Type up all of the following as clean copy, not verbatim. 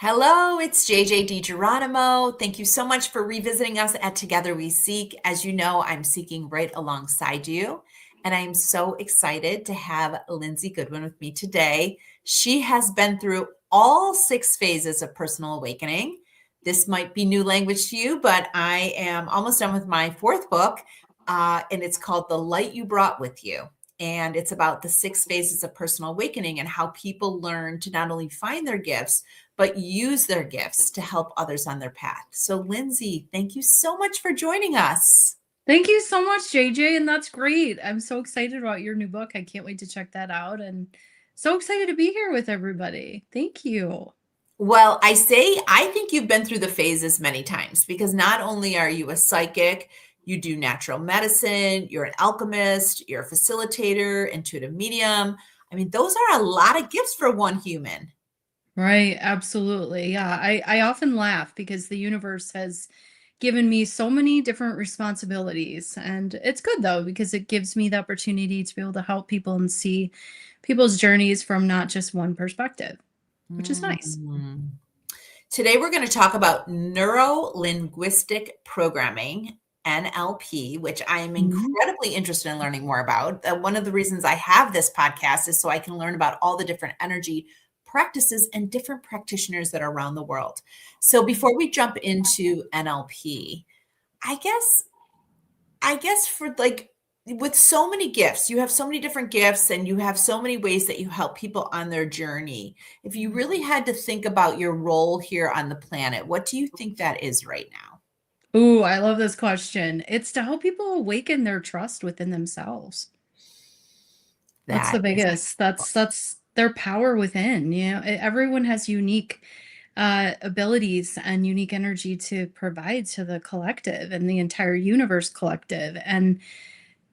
Hello, it's JJ DiGeronimo. Thank you so much for revisiting us at Together We Seek. As you know, I'm seeking right alongside you, and I am so excited to have Lindsay Goodwin with me today. She has been through all 6 phases of personal awakening. This might be new language to you, but I am almost done with my 4th book, and it's called The Light You Brought With You. And it's about the 6 phases of personal awakening and how people learn to not only find their gifts, but use their gifts to help others on their path. So, Lindsay, thank you so much for joining us. Thank you so much, JJ, and that's great. I'm so excited about your new book. I can't wait to check that out, and so excited to be here with everybody. Thank you. Well, I think you've been through the phases many times because not only are you a psychic, you do natural medicine, you're an alchemist, you're a facilitator, intuitive medium. I mean, those are a lot of gifts for one human. Right, absolutely. Yeah, I often laugh because the universe has given me so many different responsibilities. And it's good though, because it gives me the opportunity to be able to help people and see people's journeys from not just one perspective, which is nice. Mm. Today, we're going to talk about neuro linguistic programming, NLP, which I am Mhm. incredibly interested in learning more about. One of the reasons I have this podcast is so I can learn about all the different energy practices and different practitioners that are around the world. So, before we jump into NLP, I guess for like with so many gifts, you have so many different gifts and you have so many ways that you help people on their journey. If you really had to think about your role here on the planet, what do you think that is right now? Ooh, I love this question. It's to help people awaken their trust within themselves. That's the That is biggest. That's their power within, everyone has unique abilities and unique energy to provide to the collective and the entire universe collective. And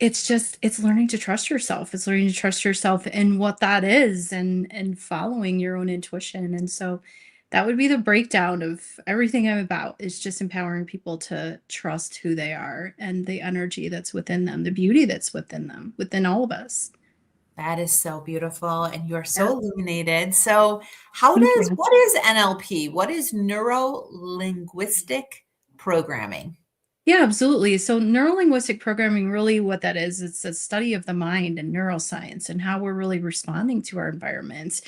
it's learning to trust yourself. It's learning to trust yourself in what that is and following your own intuition. And so that would be the breakdown of everything I'm about is just empowering people to trust who they are and the energy that's within them, the beauty that's within them, within all of us. that is so beautiful and you're Yeah. so illuminated. So, Thank you. what is NLP? What is neuro linguistic programming? Yeah, absolutely. So neurolinguistic programming, really what that is, it's a study of the mind and neuroscience and how we're really responding to our environments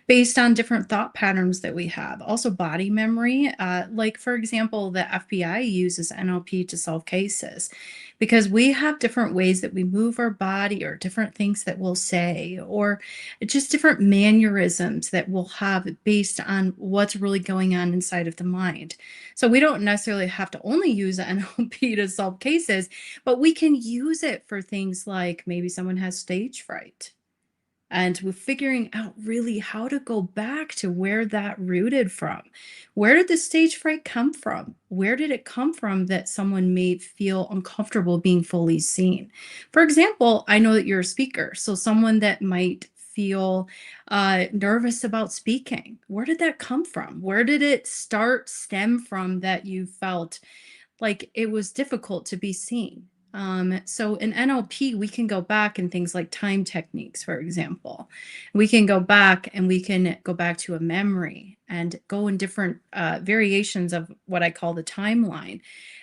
based on different thought patterns that we have. Also body memory, like for example, the FBI uses NLP to solve cases because we have different ways that we move our body or different things that we'll say or just different mannerisms that we'll have based on what's really going on inside of the mind. So we don't necessarily have to only use NLP to solve cases, but we can use it for things like maybe someone has stage fright. And we're figuring out really how to go back to where that rooted from. Where did the stage fright come from? Where did it come from that someone may feel uncomfortable being fully seen? For example, I know that you're a speaker, so someone that might feel nervous about speaking. Where did that come from? Where did it stem from that you felt like it was difficult to be seen? So in NLP, we can go back in things like time techniques, for example. We can go back and we can go back to a memory and go in different variations of what I call the timeline.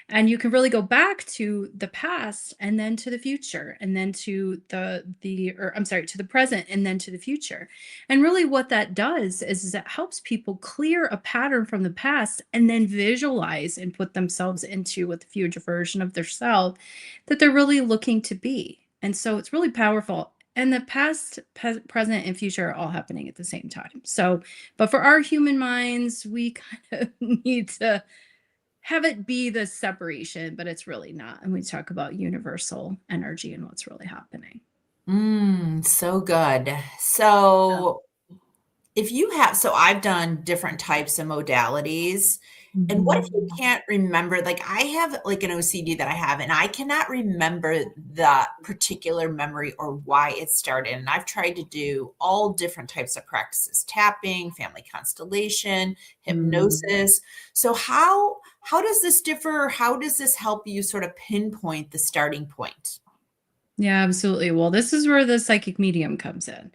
And you can really go back to the past and then to the future and then to to the present and then to the future. And really what that does is it helps people clear a pattern from the past and then visualize and put themselves into a future version of their self that they're really looking to be. And so it's really powerful. And the past, present, and future are all happening at the same time. So, but for our human minds, we kind of need to have it be the separation, but it's really not. And we talk about universal energy and what's really happening. So good. Yeah. So I've done different types of modalities. And what if you Mhm. can't remember? Like I have like an OCD that I have, and I cannot remember the particular memory or why it started. And I've tried to do all different types of practices, tapping, family constellation, Mm. hypnosis. So how does this differ? How does this help you sort of pinpoint the starting point? Yeah, absolutely. Well, this is where the psychic medium comes in.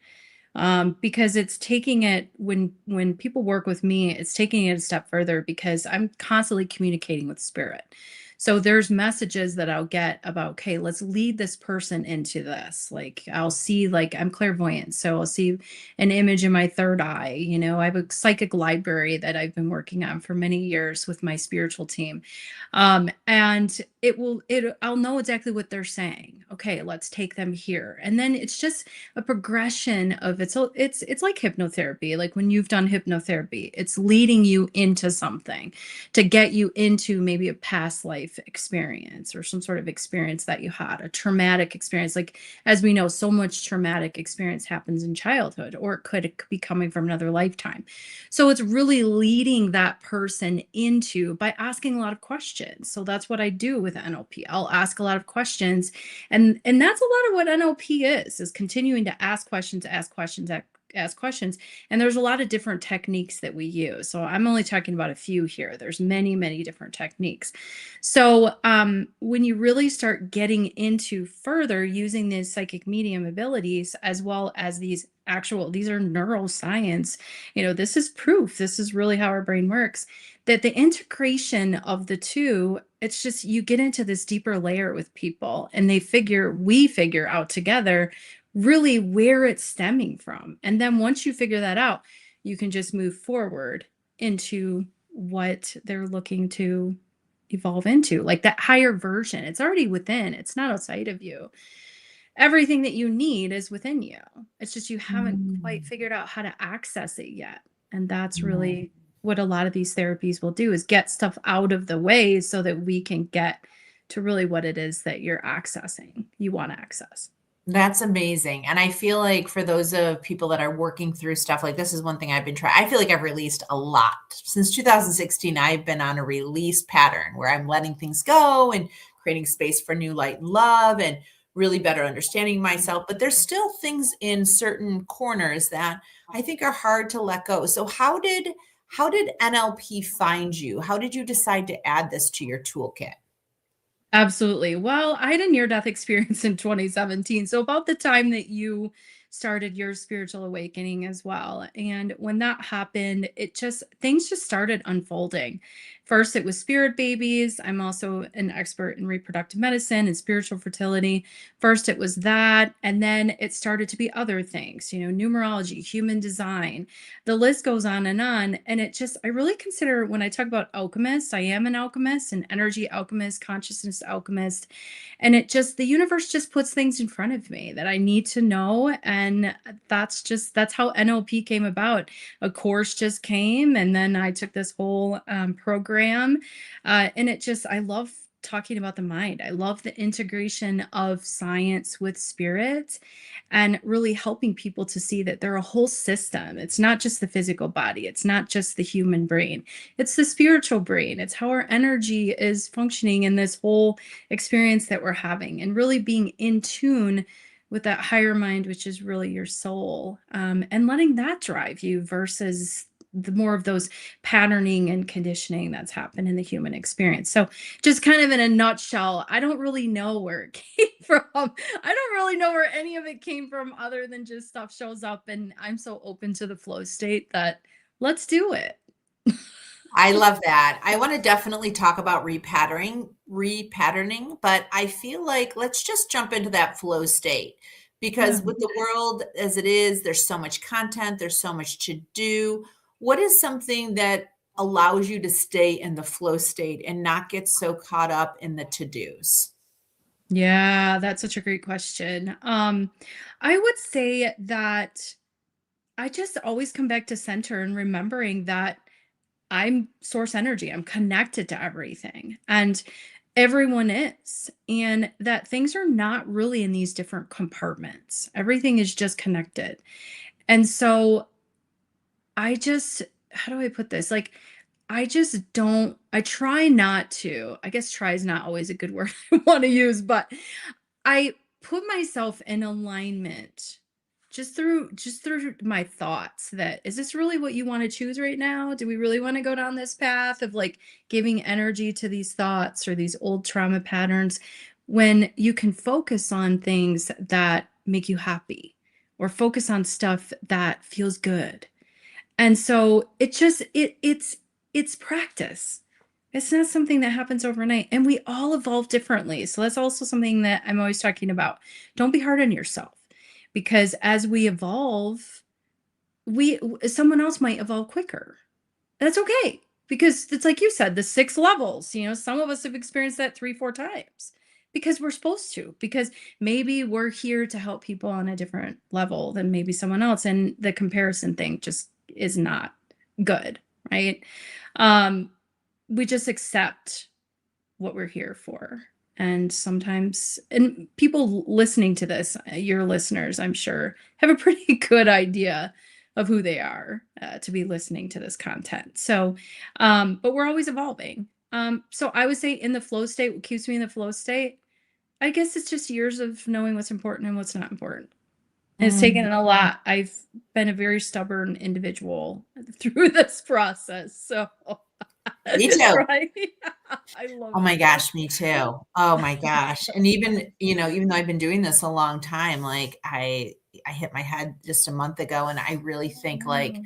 because it's taking it when people work with me, it's taking it a step further because I'm constantly communicating with spirit. So there's messages that I'll get about, okay, let's lead this person into this. Like I'll see, like I'm clairvoyant, so I'll see an image in my third eye. I have a psychic library that I've been working on for many years with my spiritual team. And I'll know exactly what they're saying. Okay, let's take them here. And then it's just a progression of it. So it's like hypnotherapy. Like when you've done hypnotherapy, it's leading you into something to get you into maybe a past life experience or some sort of experience that you had, a traumatic experience. Like as we know, so much traumatic experience happens in childhood, or it could be coming from another lifetime. So it's really leading that person into by asking a lot of questions. So that's what I do with NLP. I'll ask a lot of questions, and that's a lot of what NLP is continuing to ask questions, ask questions. And there's a lot of different techniques that we use. So I'm only talking about a few here. There's many, many different techniques. So when you really start getting into further using these psychic medium abilities, as well as these are neuroscience, this is proof. This is really how our brain works, that the integration of the two, it's just you get into this deeper layer with people and we figure out together really where it's stemming from. And then once you figure that out, you can just move forward into what they're looking to evolve into, like that higher version. It's already within, it's not outside of you. Everything that you need is within you. It's just you haven't quite figured out how to access it yet. And that's really what a lot of these therapies will do, is get stuff out of the way so that we can get to really what it is that you're accessing, you want to access. That's amazing. And I feel like for those of people that are working through stuff, like this is one thing I've been trying. I feel like I've released a lot. Since 2016, I've been on a release pattern where I'm letting things go and creating space for new light and love and really better understanding myself. But there's still things in certain corners that I think are hard to let go. So how did NLP find you? How did you decide to add this to your toolkit? Absolutely. Well, I had a near death experience in 2017. So, about the time that you started your spiritual awakening as well. And when that happened, things just started unfolding. First, it was spirit babies. I'm also an expert in reproductive medicine and spiritual fertility. First, it was that. And then it started to be other things, numerology, human design. The list goes on. And I really consider, when I talk about alchemists, I am an alchemist, an energy alchemist, consciousness alchemist. And the universe just puts things in front of me that I need to know. And that's how NLP came about. A course just came, and then I took this whole program. I love talking about the mind. I love the integration of science with spirit and really helping people to see that they're a whole system. It's not just the physical body. It's not just the human brain. It's the spiritual brain. It's how our energy is functioning in this whole experience that we're having, and really being in tune with that higher mind, which is really your soul, and letting that drive you versus the more of those patterning and conditioning that's happened in the human experience. So just kind of in a nutshell, I don't really know where it came from. I don't really know where any of it came from, other than just stuff shows up, and I'm so open to the flow state that let's do it. I love that. I want to definitely talk about repatterning, but I feel like let's just jump into that flow state, because Yeah. with the world as it is, there's so much content, there's so much to do. What is something that allows you to stay in the flow state and not get so caught up in the to-dos? Yeah, that's such a great question. I would say that I just always come back to center and remembering that I'm source energy. I'm connected to everything, and everyone is. And that things are not really in these different compartments. Everything is just connected. And so how do I put this? Like, I try not to, I guess try is not always a good word I want to use, but I put myself in alignment just through my thoughts. That is this really what you want to choose right now? Do we really want to go down this path of like giving energy to these thoughts or these old trauma patterns, when you can focus on things that make you happy, or focus on stuff that feels good. And so it's practice. It's not something that happens overnight, and we all evolve differently. So that's also something that I'm always talking about. Don't be hard on yourself, because as we evolve, someone else might evolve quicker. That's okay, because it's like you said, the 6 levels. Some of us have experienced that 3, 4 times because we're supposed to, because maybe we're here to help people on a different level than maybe someone else, and the comparison thing just is not good, right? We just accept what we're here for. And sometimes, and people listening to this, your listeners, I'm sure, have a pretty good idea of who they are to be listening to this content. So, but we're always evolving. So I would say in the flow state, what keeps me in the flow state, I guess it's just years of knowing what's important and what's not important. And it's taken a lot. I've been a very stubborn individual through this process. So Me too. right. I love Oh my you. gosh, me too. Oh my gosh. And even, even though I've been doing this a long time, like I hit my head just a month ago, and I really think like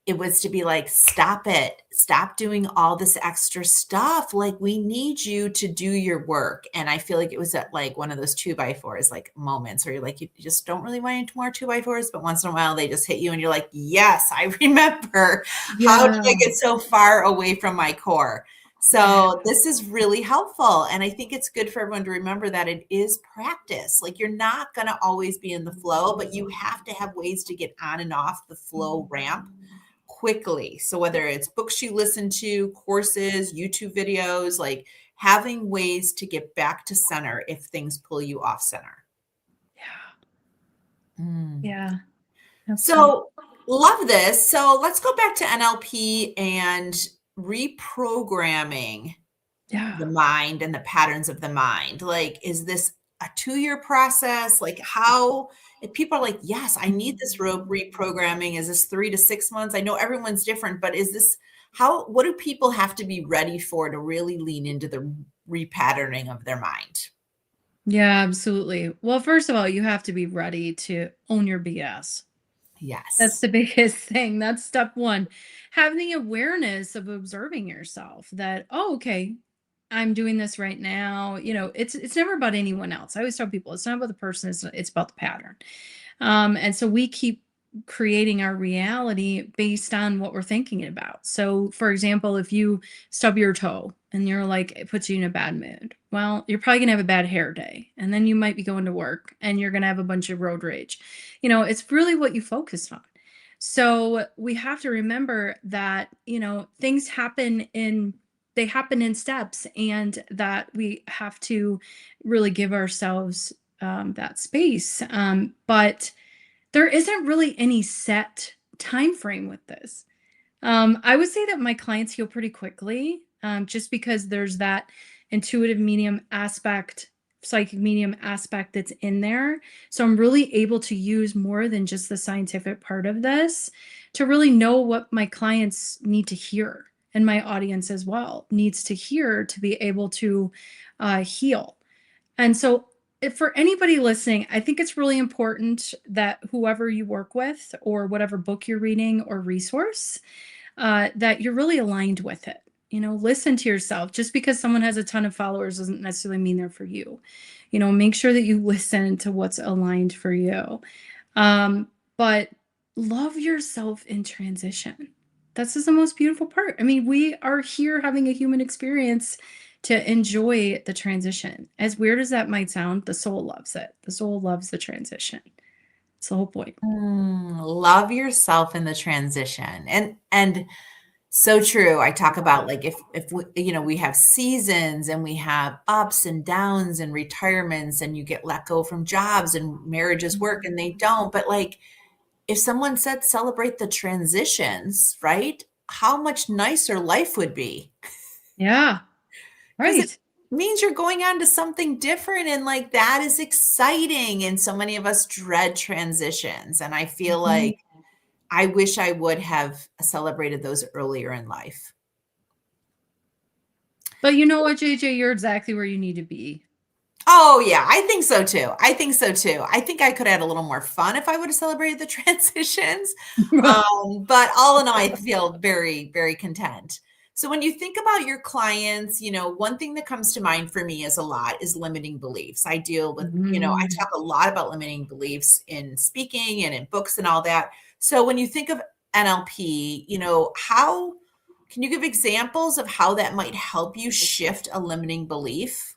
it was to be like, stop it. Stop doing all this extra stuff. Like, we need you to do your work. And I feel like it was at like one of those 2x4s, like moments where you're like, you just don't really want any more 2x4s, but once in a while they just hit you and you're like, yes, I remember. How did I Yeah. get so far away from my core? So this is really helpful. And I think it's good for everyone to remember that it is practice. Like, you're not going to always be in the flow, but you have to have ways to get on and off the flow ramp quickly. So whether it's books you listen to, courses, YouTube videos, like having ways to get back to center if things pull you off center. Yeah. Mm. Yeah. Absolutely. So love this. So let's go back to NLP and reprogramming Yeah. the mind and the patterns of the mind. Like, is this a 2-year process? Like, how, if people are like, yes, I need this reprogramming, is this 3 to 6 months? I know everyone's different, but is this, what do people have to be ready for to really lean into the repatterning of their mind? Yeah, absolutely. Well, first of all, you have to be ready to own your BS. That's Yes. the biggest thing. That's step one. Having the awareness of observing yourself that, oh, okay, I'm doing this right now. It's never about anyone else. I always tell people it's not about the person, it's about the pattern. And so we keep creating our reality based on what we're thinking about. So, for example, if you stub your toe and you're like, it puts you in a bad mood, well, you're probably going to have a bad hair day. And then you might be going to work and you're going to have a bunch of road rage. It's really what you focused on. So, we have to remember that, things they happen in steps, and that we have to really give ourselves that space. But there isn't really any set time frame with this. I would say that my clients heal pretty quickly, just because there's that intuitive medium aspect, psychic medium aspect that's in there. So I'm really able to use more than just the scientific part of this to really know what my clients need to hear, and my audience as well needs to hear to be able to heal. And so, if for anybody listening, I think it's really important that whoever you work with, or whatever book you're reading or resource, that you're really aligned with it. Listen to yourself. Just because someone has a ton of followers doesn't necessarily mean they're for you. Make sure that you listen to what's aligned for you. But love yourself in transition. This is the most beautiful part. I mean, we are here having a human experience to enjoy the transition. As weird as that might sound, the soul loves it. The soul loves the transition. It's the whole point. Love yourself in the transition. And so true. I talk about, like, if we, we have seasons and we have ups and downs and retirements, and you get let go from jobs and marriages work and they don't. But like, if someone said celebrate the transitions, right? How much nicer life would be. Yeah. Because it Right. means you're going on to something different, and like, that is exciting. And so many of us dread transitions. And I feel Mhm. like I wish I would have celebrated those earlier in life. But you know what, JJ, you're exactly where you need to be. Oh yeah, I think so too. I think so too. I think I could have had a little more fun if I would have celebrated the transitions. But all in all, I feel very, very content. So when you think about your clients, one thing that comes to mind for me is a lot is limiting beliefs. I deal with, I Mhm. talk a lot about limiting beliefs in speaking and in books and all that. So when you think of NLP, how can you give examples of how that might help you shift a limiting belief?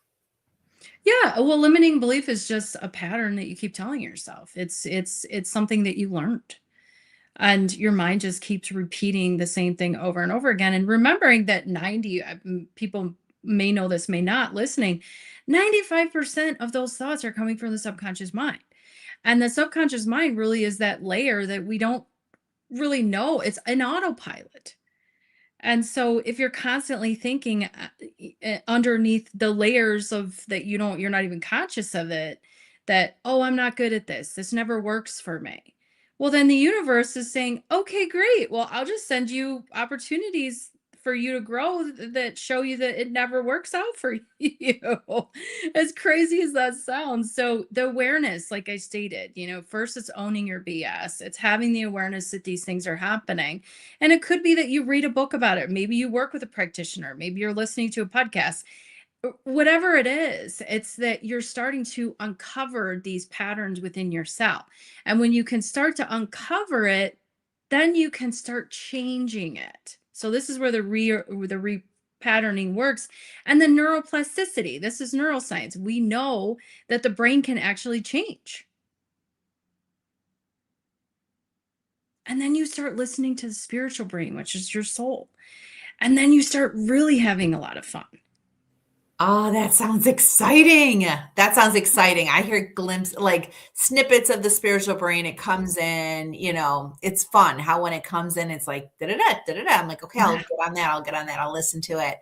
Yeah, well, limiting belief is just a pattern that you keep telling yourself. It's something that you learned. And your mind just keeps repeating the same thing over and over again. And remembering that people may know this, may not, listening, 95% of those thoughts are coming from the subconscious mind. And the subconscious mind really is that layer that we don't really know. It's an autopilot. And so if you're constantly thinking underneath the layers of that, you're not even conscious of it, that, oh, I'm not good at this. This never works for me. Well, then the universe is saying, okay, great. Well, I'll just send you opportunities for you to grow that show you that it never works out for you. As crazy as that sounds. So the awareness, like I stated, first it's owning your BS. It's having the awareness that these things are happening, and it could be that you read a book about it. Maybe you work with a practitioner. Maybe you're listening to a podcast. Whatever it is, it's that you're starting to uncover these patterns within yourself. And when you can start to uncover it, then you can start changing it. So this is where the repatterning works. And the neuroplasticity. This is neuroscience. We know that the brain can actually change. And then you start listening to the spiritual brain, which is your soul. And then you start really having a lot of fun. Oh, that sounds exciting. That sounds exciting. I hear like snippets of the spiritual brain. It comes in, it's fun how when it comes in, it's like da da da da da. I'm like, okay, I'll Yeah. get on that. I'll get on that. I'll listen to it.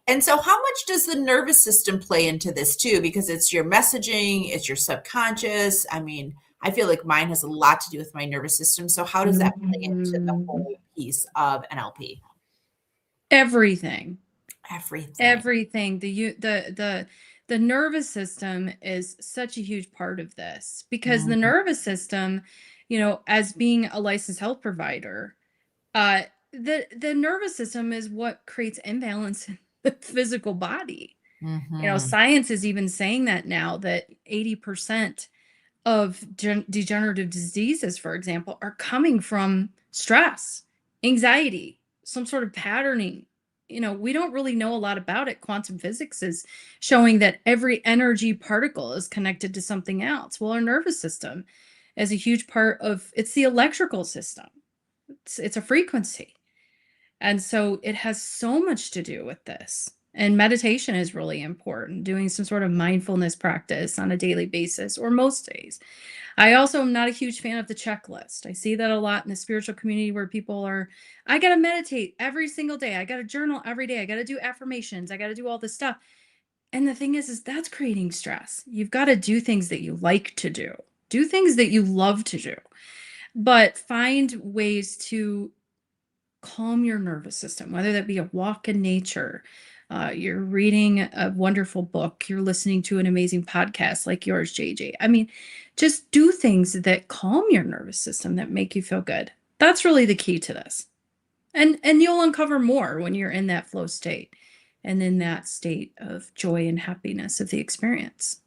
And so, how much does the nervous system play into this too? Because it's your messaging, it's your subconscious. I mean, I feel like mine has a lot to do with my nervous system. So, how does that play into the Mm, whole piece of NLP? everything. Everything. Everything. The nervous system is such a huge part of this, because the Mhm. nervous system, as being a licensed health provider, the nervous system is what creates imbalance in the physical body. Mhm. Science is even saying that now, that 80% of degenerative diseases, for example, are coming from stress, anxiety, some sort of patterning. We don't really know a lot about it. Quantum physics is showing that every energy particle is connected to something else. Well, our nervous system is a huge part of it's the electrical system. It's a frequency. And so it has so much to do with this. And meditation is really important, doing some sort of mindfulness practice on a daily basis or most days. I also am not a huge fan of the checklist. I see that a lot in the spiritual community where people are, I got to meditate every single day. I got to journal every day. I got to do affirmations. I got to do all this stuff. And the thing is that's creating stress. You've got to do things that you like to do, do things that you love to do, but find ways to calm your nervous system, whether that be a walk in nature, you're reading a wonderful book, you're listening to an amazing podcast like yours, JJ. I mean, just do things that calm your nervous system, that make you feel good. That's really the key to this. And you'll uncover more when you're in that flow state and in that state of joy and happiness of the experience.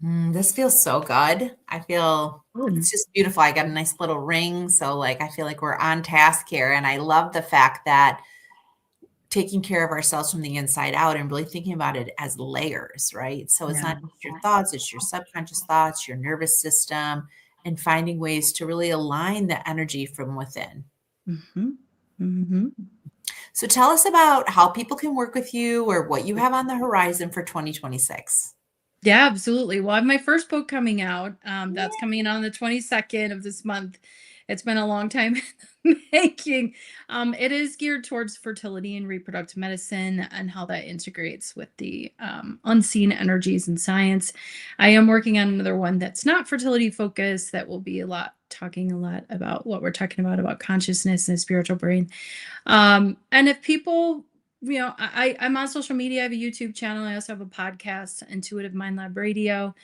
This feels so good. I feel Mm. it's just beautiful. I got a nice little ring. So, like, I feel like we're on task here. And I love the fact that taking care of ourselves from the inside out and really thinking about it as layers, right? So, it's Yeah. not just your thoughts, it's your subconscious thoughts, your nervous system, and finding ways to really align the energy from within. Hmm. Hmm. So, tell us about how people can work with you or what you have on the horizon for 2026. Yeah, absolutely. Well, I have my first book coming out. That's coming on the 22nd of this month. It's been a long time making. It is geared towards fertility and reproductive medicine and how that integrates with the unseen energies in science. I am working on another one that's not fertility focused, that will be talking a lot about what we're talking about consciousness and the spiritual brain. And if people I'm on social media. I have a YouTube channel. I also have a podcast, Intuitive Mind Lab Radio.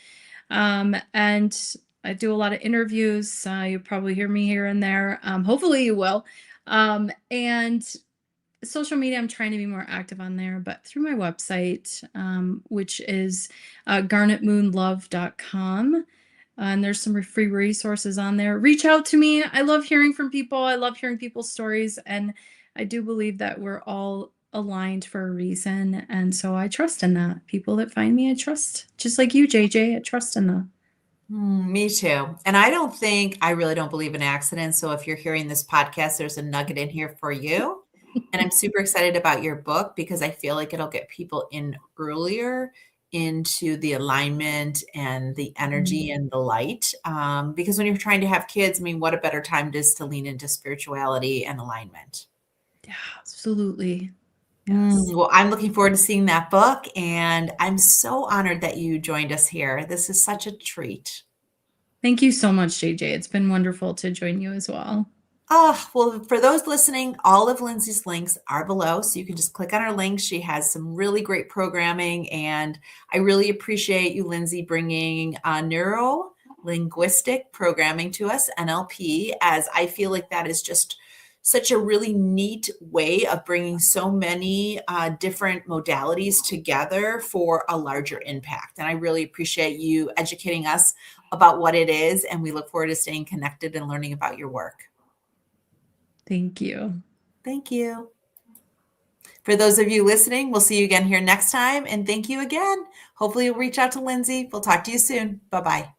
And I do a lot of interviews. You'll probably hear me here and there. Hopefully you will. And social media, I'm trying to be more active on there, but through my website, which is garnetmoonlove.com. And there's some free resources on there. Reach out to me. I love hearing from people. I love hearing people's stories. And I do believe that we're all aligned for a reason. And so I trust in that. People that find me, I trust. Just like you, JJ, I trust in that. Me too. And I really don't believe in accidents. So if you're hearing this podcast, there's a nugget in here for you. And I'm super excited about your book because I feel like it'll get people in earlier into the alignment and the energy and the light. Because when you're trying to have kids, I mean, what a better time it is to lean into spirituality and alignment. Yeah, absolutely. Yes. Well, I'm looking forward to seeing that book, and I'm so honored that you joined us here. This is such a treat. Thank you so much, JJ. It's been wonderful to join you as well. Well, for those listening, all of Lindsay's links are below, so you can just click on her links. She has some really great programming, and I really appreciate you, Lindsay, bringing Neuro Linguistic Programming to us, NLP, as I feel like that is just such a really neat way of bringing so many different modalities together for a larger impact. And I really appreciate you educating us about what it is, and we look forward to staying connected and learning about your work. Thank you. Thank you. For those of you listening, we'll see you again here next time. And thank you again. Hopefully you'll reach out to Lindsay. We'll talk to you soon. Bye-bye.